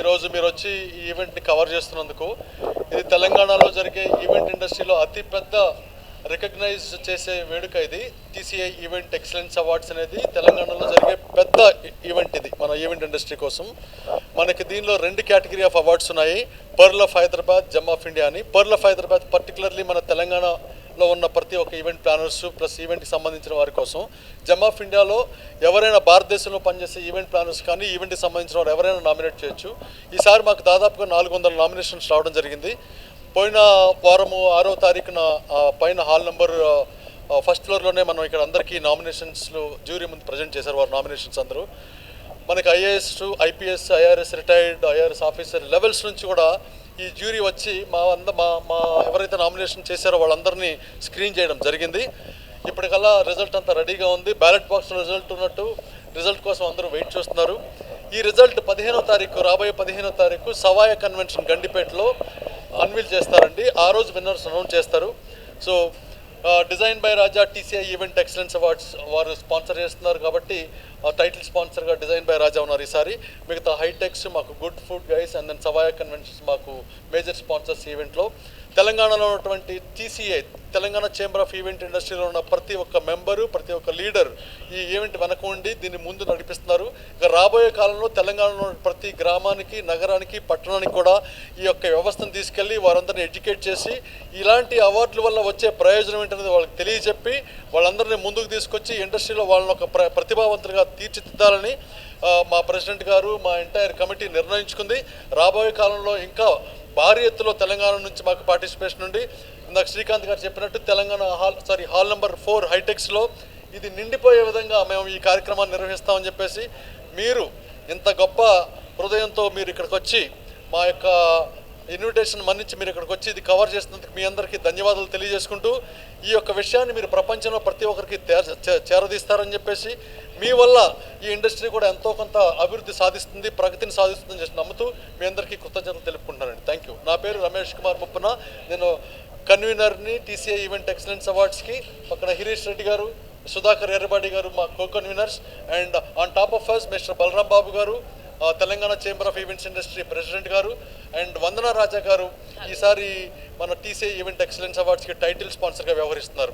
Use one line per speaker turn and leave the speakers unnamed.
ఈరోజు మీరు వచ్చి ఈ ఈవెంట్ని కవర్ చేస్తున్నందుకు. ఇది తెలంగాణలో జరిగే ఈవెంట్ ఇండస్ట్రీలో అతిపెద్ద రికగ్నైజ్ చేసే వేడుక ఇది. టీసీఐ ఈవెంట్ ఎక్సలెన్స్ అవార్డ్స్ అనేది తెలంగాణలో జరిగే పెద్ద ఈవెంట్ ఇది మన ఈవెంట్ ఇండస్ట్రీ కోసం. మనకి దీనిలో 2 కేటగిరీ ఆఫ్ అవార్డ్స్ ఉన్నాయి, pearl of Hyderabad, Jammu of India అని. పర్ల్ ఆఫ్ హైదరాబాద్ పర్టికులర్లీ మన తెలంగాణలో ఉన్న ప్రతి ఒక్క ఈవెంట్ ప్లానర్స్ ప్లస్ ఈవెంట్కి సంబంధించిన వారి కోసం. జమ్ ఆఫ్ ఇండియాలో ఎవరైనా భారతదేశంలో పనిచేసే ఈవెంట్ ప్లానర్స్ కానీ ఈవెంట్కి సంబంధించిన వారు ఎవరైనా నామినేట్ చేయొచ్చు. ఈసారి మాకు దాదాపుగా 400 నామినేషన్స్ రావడం జరిగింది. పోయిన వారము 6వ తారీఖున పైన హాల్ నెంబర్ ఫస్ట్ ఫ్లోర్లోనే మనం ఇక్కడ అందరికీ నామినేషన్స్లో జ్యూరీ ముందు ప్రజెంట్ చేశారు వారు నామినేషన్స్ అందరూ. మనకి IAS, IPS, IRS retired, IRS officer levels నుంచి కూడా ఈ జ్యూరీ వచ్చి మా ఎవరైతే నామినేషన్ చేశారో వాళ్ళందరినీ స్క్రీన్ చేయడం జరిగింది. ఇప్పటికల్లా రిజల్ట్ అంతా రెడీగా ఉంది. బ్యాలెట్ బాక్స్ రిజల్ట్ ఉన్నట్టు రిజల్ట్ కోసం అందరూ వెయిట్ చేస్తున్నారు. ఈ రిజల్ట్ 15వ తారీఖు, రాబోయే 15వ తారీఖు సవాయ కన్వెన్షన్ గండిపేటలో అన్వీల్ చేస్తారండి. ఆ రోజు విన్నర్స్ అనౌన్స్ చేస్తారు. So design by Raja TCI event excellence awards వారు స్పాన్సర్ చేస్తున్నారు కాబట్టి టైటిల్ స్పాన్సర్గా డిజైన్ బై రాజా ఉన్నారు ఈసారి. మిగతా హైటెక్స్, మాకు good food guys and then సవాయ కన్వెన్షన్స్ మాకు మేజర్ స్పాన్సర్స్ ఈవెంట్లో. తెలంగాణలో ఉన్నటువంటి TCI, Telangana chamber of event ఇండస్ట్రీలో ఉన్న ప్రతి ఒక్క మెంబరు, ప్రతి ఒక్క లీడర్ ఈ ఈవెంట్ వెనక ఉండి దీన్ని ముందు నడిపిస్తున్నారు. ఇక రాబోయే కాలంలో తెలంగాణలో ప్రతి గ్రామానికి, నగరానికి, పట్టణానికి కూడా ఈ యొక్క వ్యవస్థను తీసుకెళ్ళి వారందరినీ ఎడ్యుకేట్ చేసి ఇలాంటి అవార్డుల వల్ల వచ్చే ప్రయోజనం ఏంటనేది వాళ్ళకి తెలియజెప్పి వాళ్ళందరినీ ముందుకు తీసుకొచ్చి ఇండస్ట్రీలో వాళ్ళని ఒక ప్రతిభావంతులుగా తీర్చిదిద్దాలని మా ప్రెసిడెంట్ గారు, మా ఎంటైర్ కమిటీ నిర్ణయించుకుంది. రాబోయే కాలంలో ఇంకా భారీ ఎత్తులో తెలంగాణ నుంచి మాకు పార్టిసిపేషన్ ఉండి, ఇందాక శ్రీకాంత్ గారు చెప్పినట్టు తెలంగాణ హాల్ నెంబర్ 4 హైటెక్స్లో ఇది నిండిపోయే విధంగా మేము ఈ కార్యక్రమాన్ని నిర్వహిస్తామని చెప్పేసి, మీరు ఇంత గొప్ప హృదయంతో మీరు ఇక్కడికి వచ్చి మా యొక్క ఇన్విటేషన్ మన్నించి మీరు ఇక్కడికి వచ్చి ఇది కవర్ చేసినందుకు మీ అందరికీ ధన్యవాదాలు తెలియజేసుకుంటూ, ఈ యొక్క విషయాన్ని మీరు ప్రపంచంలో ప్రతి ఒక్కరికి చేరదీస్తారని చెప్పేసి, మీ వల్ల ఈ ఇండస్ట్రీ కూడా ఎంతో కొంత అభివృద్ధి సాధిస్తుంది, ప్రగతిని సాధిస్తుందని చెప్పి నమ్ముతూ మీ అందరికీ కృతజ్ఞతలు తెలుపుకుంటున్నానండి. Thank you. నా పేరు రమేష్ కుమార్ ముప్పున. నేను కన్వీనర్ని టీసీఐ ఈవెంట్ ఎక్సలెన్స్ అవార్డ్స్కి. పక్కన హరీష్ రెడ్డి గారు, సుధాకర్ ఎర్రబాడి గారు మా co conveners. And on top of us mister Balaram Babu garu, Telangana chamber of events industry president garu, and Vandana Raja garu ఈసారి మన టీసీఐ ఈవెంట్ ఎక్సలెన్స్ అవార్డ్స్కి టైటిల్ స్పాన్సర్గా వ్యవహరిస్తున్నారు.